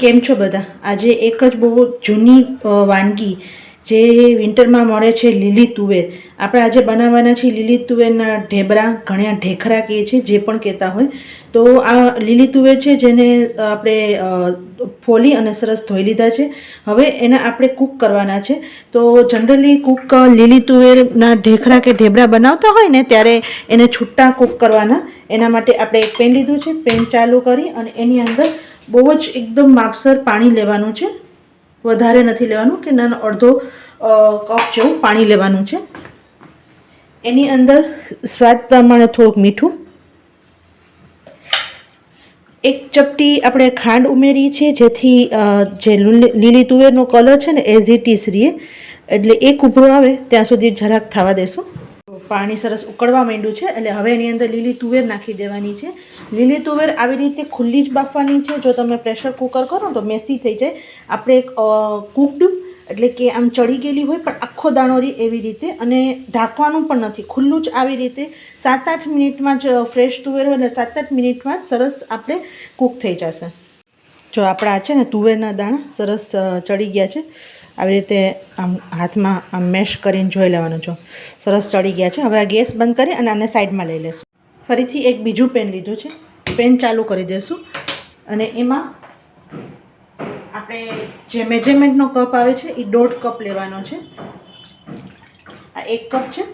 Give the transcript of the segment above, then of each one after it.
કેમ છો બધા? આજે એક જ બહુ જૂની વાનગી જે વિન્ટરમાં મળે છે, લીલી તુવેર. આપણે આજે બનાવવાના છીએ લીલી તુવેરના ઢેબરા, ઘણા ઢેખરા કહે છે, જે પણ કહેતા હોય. તો આ લીલી તુવેર છે, જેને આપણે ફોલી અને સરસ ધોઈ લીધા છે. હવે એને આપણે કૂક કરવાના છે. તો જનરલી કૂક લીલી તુવેરના ઢેખરા કે ઢેબરા બનાવતા હોય ને, ત્યારે એને છૂટા કૂક કરવાના. એના માટે આપણે એક પેન લીધું છે. પેન ચાલુ કરી અને એની અંદર બહુ જ એકદમ માપસર પાણી લેવાનું છે. વધારે નથી લેવાનું, કે નાનો અડધો કપ જેવું પાણી લેવાનું છે. એની અંદર સ્વાદ પ્રમાણે થોડુંક મીઠું, એક ચપટી આપણે ખાંડ ઉમેરી છે, જેથી જે લીલી તુવેરનો કલર છે ને એઝ ઇટ ઇઝ રહે. એટલે એક ઉભરો આવે ત્યાં સુધી જરાક થવા દેશું. પાણી સરસ ઉકળવા માંડ્યું છે, એટલે હવે એની અંદર લીલી તુવેર નાખી દેવાની છે. લીલી તુવેર આવી રીતે ખુલ્લી જ બાફવાની છે. જો તમે પ્રેશર કુકર કરો તો મેસી થઈ જાય. આપણે કૂકડ એટલે કે આમ ચડી ગયેલી હોય પણ આખો દાણો રહે એવી રીતે, અને ઢાંકવાનું પણ નથી, ખુલ્લું જ આવી રીતે 7-8 મિનિટમાં જ ફ્રેશ તુવેર હોય એટલે 7-8 મિનિટમાં જ સરસ આપણે કૂક થઈ જશે. જો આપણા છે ને તુવેરના દાણા સરસ ચડી ગયા છે. આવી રીતે આમ હાથમાં આમ મેશ કરીને જોઈ લેવાનું. જો સરસ ચડી ગયા છે. હવે આ ગેસ બંધ કરી અને આને સાઈડમાં લઈ લેશું. ફરીથી એક બીજું પેન લીધું છે. પેન ચાલુ કરી દઈશું અને એમાં આપણે જે મેજરમેન્ટનો કપ આવે છે એ 1.5 કપ લેવાનો છે. આ 1 કપ છે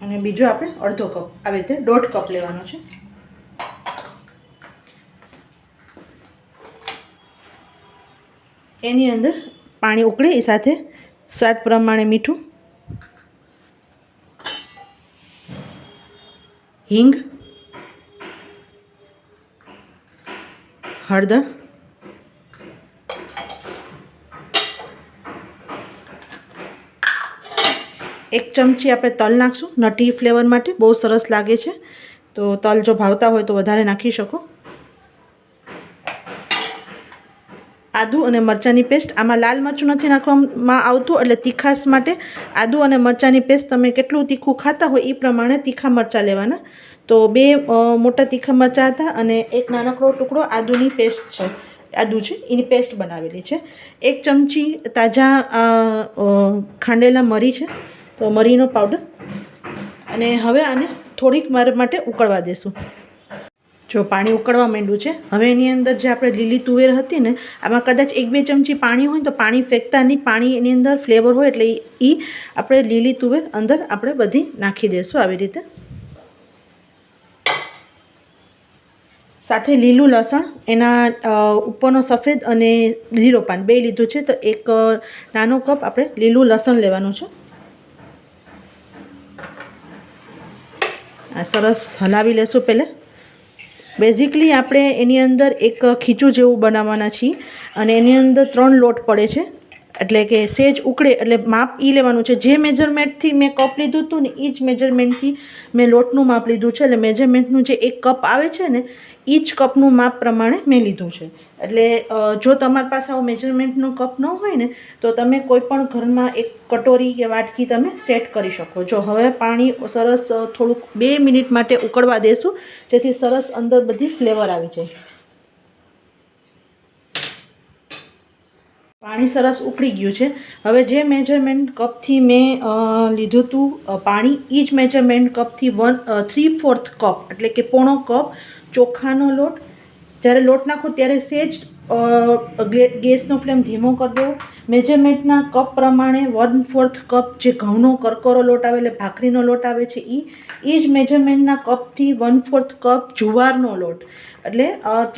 અને બીજો આપણે અડધો કપ, આવી રીતે 1.5 કપ લેવાનો છે. એની અંદર પાણી ઉકળે એ સાથે સ્વાદ પ્રમાણે મીઠું, હિંગ, હળદર, એક ચમચી આપણે તલ નાખશું નટી ફ્લેવર માટે, બહુ સરસ લાગે છે. તો તલ જો ભાવતા હોય તો વધારે નાખી શકો. આદુ અને મરચાંની પેસ્ટ, આમાં લાલ મરચું નથી નાખવામાં આવતું, એટલે તીખાશ માટે આદુ અને મરચાંની પેસ્ટ તમે કેટલું તીખું ખાતા હોય એ પ્રમાણે તીખા મરચાં લેવાના. તો 2 મોટા તીખા મરચાં હતા અને એક નાનકડો ટુકડો આદુની પેસ્ટ છે, આદુ છે એની પેસ્ટ બનાવેલી છે. 1 ચમચી તાજા ખાંડેલા મરી છે, તો મરીનો પાવડર. અને હવે આને થોડીક વાર માટે ઉકળવા દેશું. જો પાણી ઉકળવા માંડ્યું છે. હવે એની અંદર જે આપણે લીલી તુવેર હતી ને, આમાં કદાચ 1-2 ચમચી પાણી હોય તો પાણી ફેંકતા નહીં. પાણી એની અંદર ફ્લેવર હોય એટલે એ આપણે લીલી તુવેર અંદર આપણે બધી નાખી દઈશું આવી રીતે. સાથે લીલું લસણ, એના ઉપરનો સફેદ અને લીલો પાન 2 લીધું છે. તો 1 નાનો કપ આપણે લીલું લસણ લેવાનું છે. આ સરસ હલાવી લેશું પહેલાં. બેઝિકલી આપણે એની અંદર એક ખીચું જેવું બનાવવાના છીએ અને એની અંદર 3 લોટ પડે છે. એટલે કે સેજ ઉકળે એટલે માપ એ લેવાનું છે. જે મેજરમેન્ટથી મેં કપ લીધું હતું ને એ જ મેજરમેન્ટથી મેં લોટનું માપ લીધું છે. એટલે મેજરમેન્ટનું જે 1 કપ આવે છે ને એ જ કપનું માપ પ્રમાણે મેં લીધું છે. એટલે જો તમારી પાસે આવો મેજરમેન્ટનો કપ ન હોય ને તો તમે કોઈ પણ ઘરમાં એક કટોરી કે વાટકી તમે સેટ કરી શકો. જો હવે પાણી સરસ થોડુંક 2 મિનિટ માટે ઉકળવા દેશું, જેથી સરસ અંદર બધી ફ્લેવર આવી જાય. પાણી સરસ ઉકળી ગયું છે. હવે જે મેજરમેન્ટ કપથી મેં લીધું હતું પાણી, એ જ મેજરમેન્ટ કપથી 3/4 કપ એટલે કે પોણો કપ ચોખાનો લોટ. જ્યારે લોટ નાખો ત્યારે સેજ ગેસનો ફ્લેમ ધીમો કરી દેવો. મેજરમેન્ટના કપ પ્રમાણે 1/4 કપ જે ઘઉંનો કરકરો લોટ આવે એટલે ભાખરીનો લોટ આવે છે એ જ મેજરમેન્ટના કપથી 1/4 કપ જુવારનો લોટ. એટલે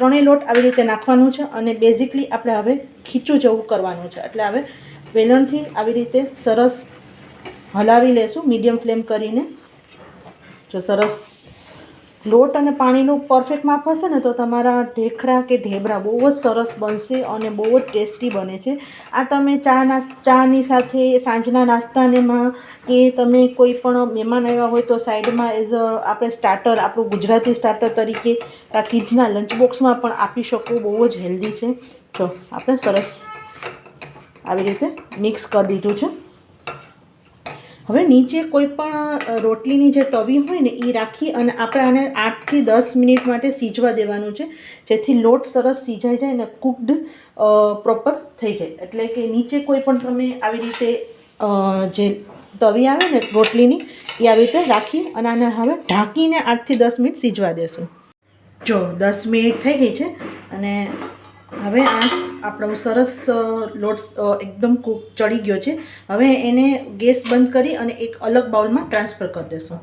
3 લોટ આવી રીતે નાખવાનું છે. અને બેઝિકલી આપણે હવે ખીચું જેવું કરવાનું છે. એટલે હવે વેલણથી આવી રીતે સરસ હલાવી લેશું મીડિયમ ફ્લેમ કરીને. જો સરસ લોટ અને પાણીનું પરફેક્ટ માપ હશે ને તો તમારા ઢેખરા કે ઢેબરા બહુ જ સરસ બનશે અને બહુ જ ટેસ્ટી બને છે. આ તમે ચાની સાથે, સાંજના નાસ્તામાં, કે તમે કોઈ પણ મહેમાન આવ્યા હોય તો સાઈડમાં એઝ આપણે સ્ટાર્ટર, આપણું ગુજરાતી સ્ટાર્ટર તરીકે આ કિડ્સના લંચ બોક્સમાં પણ આપી શકો. બહુ જ હેલ્ધી છે. જો આપણે સરસ આવી રીતે મિક્સ કરી દીધું છે. હવે નીચે કોઈ પણ રોટલીની જે તવી હોય ને એ રાખી અને આપણે આને 8 થી 10 મિનિટ માટે સીજવા દેવાનું છે, જેથી લોટ સરસ સીજાઈ જાય અને કુકડ પ્રોપર થઈ જાય. એટલે કે નીચે કોઈ પણ તમે આવી રીતે જે તવી આવે ને રોટલીની એ આવી રીતે રાખી અને આને હવે ઢાંકીને 8 થી 10 મિનિટ સીજવા દેશું. જો 10 મિનિટ થઈ ગઈ છે અને હવે આ આપણો સરસ લોટ એકદમ કૂક ચડી ગયો છે. હવે એને ગેસ બંધ કરી અને એક અલગ બાઉલમાં ટ્રાન્સફર કરી દેશું.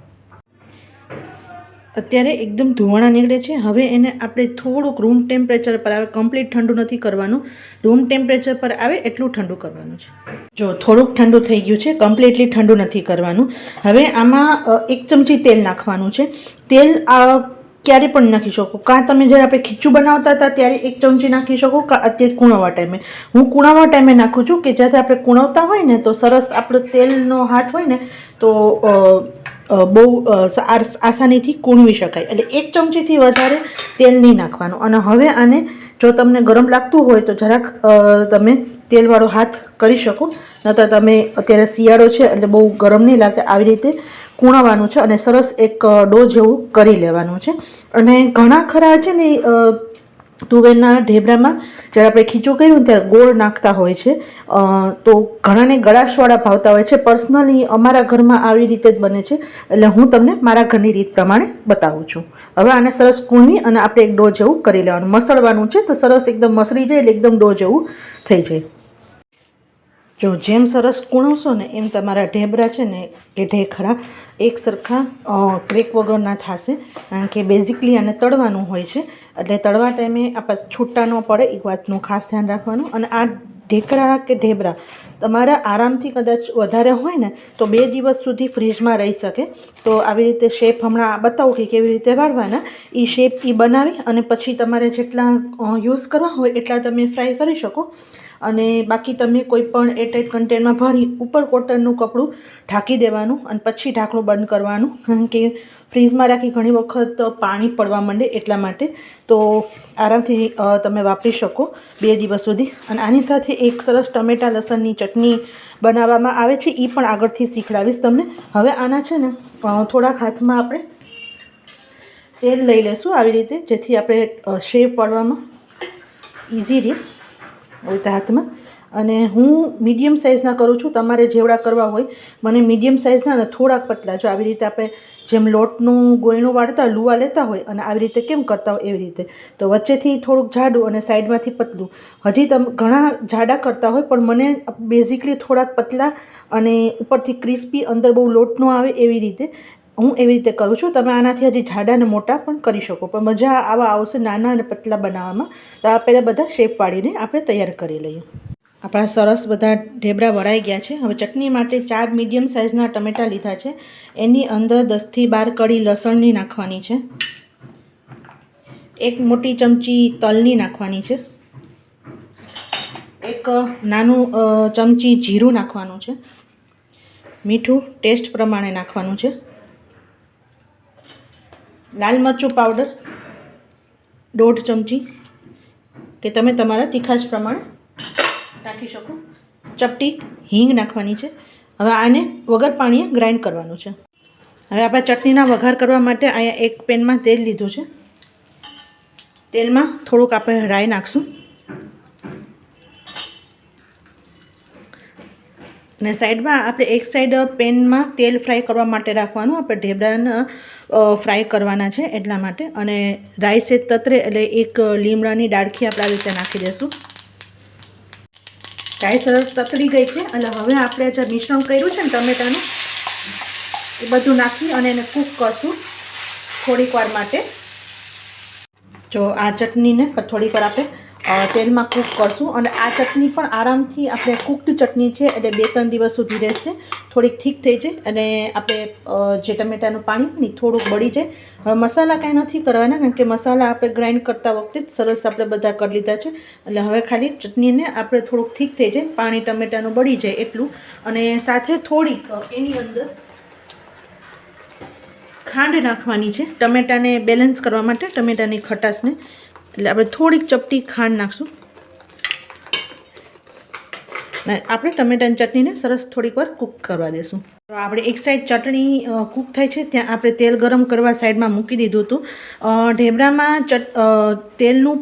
અત્યારે એકદમ ધુવાણા નીકળે છે. હવે એને આપણે થોડુંક રૂમ ટેમ્પરેચર પર આવે, કમ્પ્લીટ ઠંડુ નથી કરવાનું, રૂમ ટેમ્પરેચર પર આવે એટલું ઠંડુ કરવાનું છે. જો થોડુંક ઠંડુ થઈ ગયું છે, કમ્પ્લીટલી ઠંડુ નથી કરવાનું. હવે આમાં 1 ચમચી તેલ નાખવાનું છે. તેલ ક્યારે પણ નાખી શકો, કાં તમે જ્યારે આપણે ખીચું બનાવતા હતા ત્યારે 1 ચમચી નાખી શકો, કાં અત્યારે કુણાવા ટાઈમે. હું કુણાવા ટાઈમે નાખું છું કે જ્યારે આપણે કુણાવતા હોય ને તો સરસ આપણો તેલનો હાથ હોય ને તો બહુ આસાનીથી કૂણવી શકાય. એટલે 1 ચમચીથી વધારે તેલ નહીં નાખવાનું. અને હવે આને જો તમને ગરમ લાગતું હોય તો જરાક તમે તેલવાળો હાથ કરી શકો, નહીંતર તમે અત્યારે શિયાળો છે એટલે બહુ ગરમ નહીં લાગે. આવી રીતે કૂણવાનું છે અને સરસ એક ડો જેવું કરી લેવાનું છે. અને ઘણા ખરા છે ને તુવેરના ઢેબરામાં જ્યારે આપણે ખીચું કર્યું ને ત્યારે ગોળ નાખતા હોય છે, તો ઘણાને ગળાશવાળા ભાવતા હોય છે. પર્સનલી અમારા ઘરમાં આવી રીતે જ બને છે, એટલે હું તમને મારા ઘરની રીત પ્રમાણે બતાવું છું. હવે આને સરસ કૂણવી અને આપણે એક ડો જેવું કરી લેવાનું, મસળવાનું છે તો સરસ એકદમ મસળી જાય એટલે એકદમ ડો જેવું થઈ જાય. જો જેમ સરસ કૂણવશો ને એમ તમારા ઢેબરા છે ને કે ઢેખરા એક સરખા ક્રેક વગરના થશે. કારણ કે બેઝિકલી આને તળવાનું હોય છે, એટલે તળવા ટાઈમે આપણે છૂટા ન પડે એ વાતનું ખાસ ધ્યાન રાખવાનું. અને આ ઢેકરા કે ઢેબરા તમારા આરામથી કદાચ વધારે હોય ને તો 2 દિવસ સુધી ફ્રીજમાં રહી શકે. તો આવી રીતે શેપ હમણાં બતાવું કે કેવી રીતે વાળવાના, એ શેપ બનાવી અને પછી તમારે જેટલા યુઝ કરવા હોય એટલા તમે ફ્રાય કરી શકો. અને બાકી તમે કોઈ પણ એરટાઇટ કન્ટેનરમાં ભરી ઉપર કોટનનું કપડું ઢાંકી દેવાનું અને પછી ઢાંકણું બંધ કરવાનું. કારણ કે ફ્રીઝમાં રાખી ઘણી વખત પાણી પડવા માંડે એટલા માટે. તો આરામથી તમે વાપરી શકો 2 દિવસ સુધી. અને આની સાથે એક સરસ ટમેટા લસણની ચટણી બનાવવામાં આવે છે, એ પણ આગળથી શીખડાવીશ તમને. હવે આના છે ને થોડાક હાથમાં આપણે તેલ લઈ લેશું આવી રીતે, જેથી આપણે શેપ વાળવામાં ઇઝી રહે રીતે હાથમાં. અને હું મીડિયમ સાઇઝના કરું છું, તમારે જેવડા કરવા હોય. મને મીડિયમ સાઇઝના ને થોડાક પતલા, જો આવી રીતે આપણે જેમ લોટનું ગોયણું વાળતા લુવા લેતા હોય અને આવી રીતે કેમ કરતા હોય એવી રીતે, તો વચ્ચેથી થોડુંક જાડું અને સાઈડમાંથી પતલું. હજી તમે ઘણા જાડા કરતા હોય પણ મને બેઝિકલી થોડાક પતલા અને ઉપરથી ક્રિસ્પી, અંદર બહુ લોટ ન આવે એવી રીતે હું એવી રીતે કરું છું. તમે આનાથી હજી જાડા અને મોટા પણ કરી શકો, પણ મજા આવા આવશે નાના અને પતલા બનાવવામાં. તો આ પહેલાં બધા શેપ પાડીને આપણે તૈયાર કરી લઈએ. આપણા સરસ બધા ઢેબરા વળાઈ ગયા છે. હવે ચટણી માટે 4 મીડિયમ સાઇઝના ટમેટાં લીધા છે. એની અંદર 10 થી 12 કળી લસણની નાખવાની છે, 1 મોટી ચમચી તલની નાખવાની છે, 1 નાનું ચમચી જીરું નાખવાનું છે, મીઠું ટેસ્ટ પ્રમાણે નાખવાનું છે, લાલ મરચું પાવડર 1/2 ચમચી કે તમે તમારા તીખાશ પ્રમાણે નાખી શકો, ચપટી હિંગ નાખવાની છે. હવે આને વગર પાણીએ ગ્રાઇન્ડ કરવાનું છે. હવે આપણે ચટણીના વઘાર કરવા માટે અહીંયા એક પેનમાં તેલ લીધું છે. તેલમાં થોડુંક આપણે રાઈ નાખશું અને સાઈડમાં આપણે એક સાઈડ પેનમાં તેલ ફ્રાય કરવા માટે રાખવાનું. આપણે ઢેબરાને ફ્રાય કરવાના છે એટલા માટે. અને રાઈ સેજ તતરે એટલે એક લીમડાની ડાળખી આપણે આ રીતે નાખી દઈશું. રાઈ સરસ તતરી ગઈ છે એટલે હવે આપણે જે મિશ્રણ કર્યું છે ને ટમેટાનું એ બધું નાખી અને એને કૂક કરશું થોડીક વાર માટે. જો આ ચટણીને થોડીક વાર આપણે તેલમાં કૂક કરશું. અને આ ચટણી પણ આરામથી આપણે કૂકડ ચટણી છે એટલે 2-3 દિવસ સુધી રહેશે. થોડીક ઠીક થઈ જાય અને આપણે જે ટમેટાનું પાણી હોય ને થોડુંક બળી જાય. હવે મસાલા કાંઈ નથી કરવાના, કારણ કે મસાલા આપણે ગ્રાઇન્ડ કરતા વખતે જ સરસ આપણે બધા કરી લીધા છે. એટલે હવે ખાલી ચટણીને આપણે થોડુંક ઠીક થઈ જાય, પાણી ટમેટાનું બળી જાય એટલું. અને સાથે થોડીક એની અંદર ખાંડ નાખવાની છે ટમેટાને બેલેન્સ કરવા માટે, ટમેટાની ખટાશને. એટલે આપણે થોડીક ચપટી ખાંડ નાખશું અને આપણે ટમેટાની ચટણીને સરસ થોડીક વાર કૂક કરવા દઈશું. તો આપણે એક સાઈડ ચટણી કૂક થાય છે ત્યાં આપણે તેલ ગરમ કરવા સાઈડમાં મૂકી દીધું હતું. ઢેબરામાં તેલનું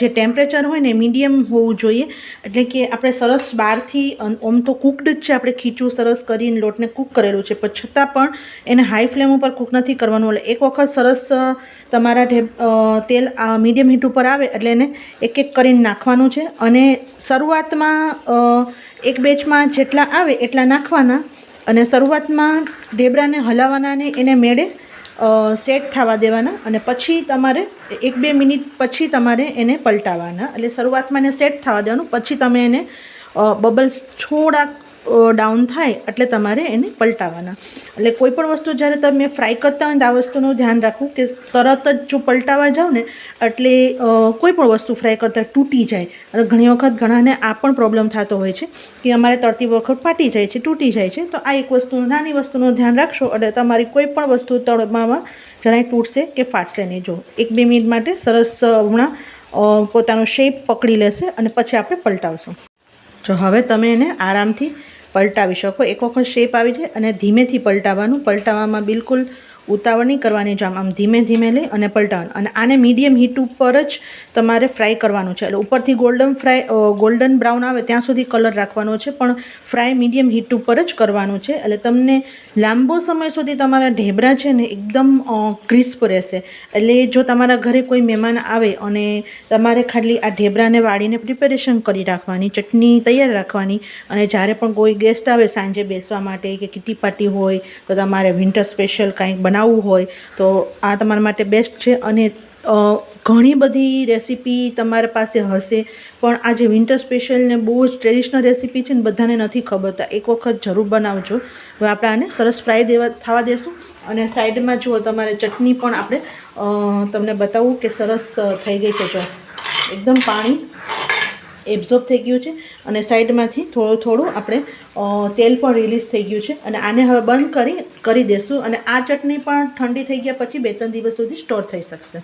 જે ટેમ્પરેચર હોય ને મીડિયમ હોવું જોઈએ, એટલે કે આપણે સરસ બહારથી ઓમ તો કૂકડ જ છે, આપણે ખીચું સરસ કરીને લોટને કૂક કરેલું છે, પણ છતાં પણ એને હાઈ ફ્લેમ ઉપર કૂક નથી કરવાનું. એટલે એક વખત સરસ તમારા તેલ મીડિયમ હીટ ઉપર આવે એટલે એને એક એક કરીને નાખવાનું છે. અને શરૂઆતમાં એક બેચમાં જેટલા આવે એટલા નાખવાના અને શરૂઆતમાં ઢેબરાને હલાવવાના ને એને મેળે સેટ થવા દેવાના અને પછી તમારે 1-2 મિનિટ પછી તમારે એને પલટાવવાના. એટલે શરૂઆતમાં એને સેટ થવા દેવાનું, પછી તમે એને બબલ્સ થોડાક ડાઉન થાય એટલે તમારે એને પલટાવવાના. એટલે કોઈ પણ વસ્તુ જ્યારે તમે ફ્રાય કરતા હોય તો આ વસ્તુનું ધ્યાન રાખવું કે તરત જ જો પલટાવવા જાઓ ને એટલે કોઈ પણ વસ્તુ ફ્રાય કરતાં તૂટી જાય. અને ઘણી વખત ઘણાને આ પણ પ્રોબ્લેમ થતો હોય છે કે અમારે તળતી વખત ફાટી જાય છે, તૂટી જાય છે. તો આ એક વસ્તુ, નાની વસ્તુનું ધ્યાન રાખશો એટલે તમારી કોઈ પણ વસ્તુ તળવામાં જરાય તૂટશે કે ફાટશે નહીં. જો 1-2 મિનિટ માટે સરસ હમણાં પોતાનો શેપ પકડી લેશે અને પછી આપણે પલટાવશું. જો હવે તમે એને આરામથી પલટાવી શકો. એક વખત શેપ આવી જાય અને ધીમેથી પલટાવવાનું. પલટાવવામાં બિલકુલ ઉતાવળ નહીં કરવાની, જો આમ ધીમે ધીમે લઈ અને પલટાવવાનું. અને આને મીડિયમ હીટ ઉપર જ તમારે ફ્રાય કરવાનું છે. એટલે ઉપરથી ગોલ્ડન બ્રાઉન આવે ત્યાં સુધી કલર રાખવાનો છે, પણ ફ્રાય મીડિયમ હીટ ઉપર જ કરવાનું છે. એટલે તમને લાંબો સમય સુધી તમારા ઢેબરા છે ને એકદમ ક્રિસ્પ રહેશે. એટલે જો તમારા ઘરે કોઈ મહેમાન આવે અને તમારે ખાલી આ ઢેબરાને વાળીને પ્રિપેરેશન કરી રાખવાની, ચટણી તૈયાર રાખવાની, અને જ્યારે પણ કોઈ ગેસ્ટ આવે સાંજે બેસવા માટે કે કિટી પાર્ટી હોય તો તમારે વિન્ટર સ્પેશિયલ કાંઈક બનાવવું હોય તો આ તમારા માટે બેસ્ટ છે. અને ઘણી બધી રેસીપી તમારા પાસે હશે, પણ આ જે વિન્ટર સ્પેશિયલ ને બહુ જ ટ્રેડિશનલ રેસીપી છે ને બધાને નથી ખબર, તો એક વખત જરૂર બનાવજો. હવે આપણે આને સરસ ફ્રાય થવા દેશું. અને સાઈડમાં જુઓ તમારે ચટણી પણ આપણે તમને બતાવું કે સરસ થઈ ગઈ છે. જો એકદમ પાણી એબ્ઝોર્બ થઈ ગયું છે અને સાઈડમાંથી થોડું આપણે તેલ પણ રિલીઝ થઈ ગયું છે. અને આને હવે બંધ કરી દેશું. અને આ ચટણી પણ ઠંડી થઈ ગયા પછી 2-3 દિવસ સુધી સ્ટોર થઈ શકશે.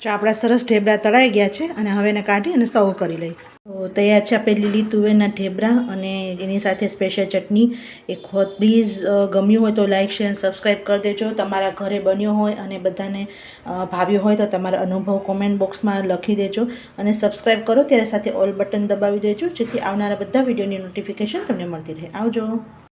જો આપણા સરસ ઢેબરા તળાઈ ગયા છે અને હવે એને કાઢી અને સર્વ કરી લઈએ. તો તૈયાર છે આપણે લીલી તુવેરના ઢેબરા અને એની સાથે સ્પેશિયલ ચટણી. એક વખત પ્લીઝ ગમ્યું હોય તો લાઇક, શેર, સબસ્ક્રાઈબ કરી દેજો. તમારા ઘરે બન્યો હોય અને બધાને ભાવ્યો હોય તો તમારા અનુભવ કોમેન્ટ બોક્સમાં લખી દેજો. અને સબસ્ક્રાઈબ કરો ત્યારે સાથે ઓલ બટન દબાવી દેજો, જેથી આવનારા બધા વિડીયોની નોટિફિકેશન તમને મળતી રહે. આવજો.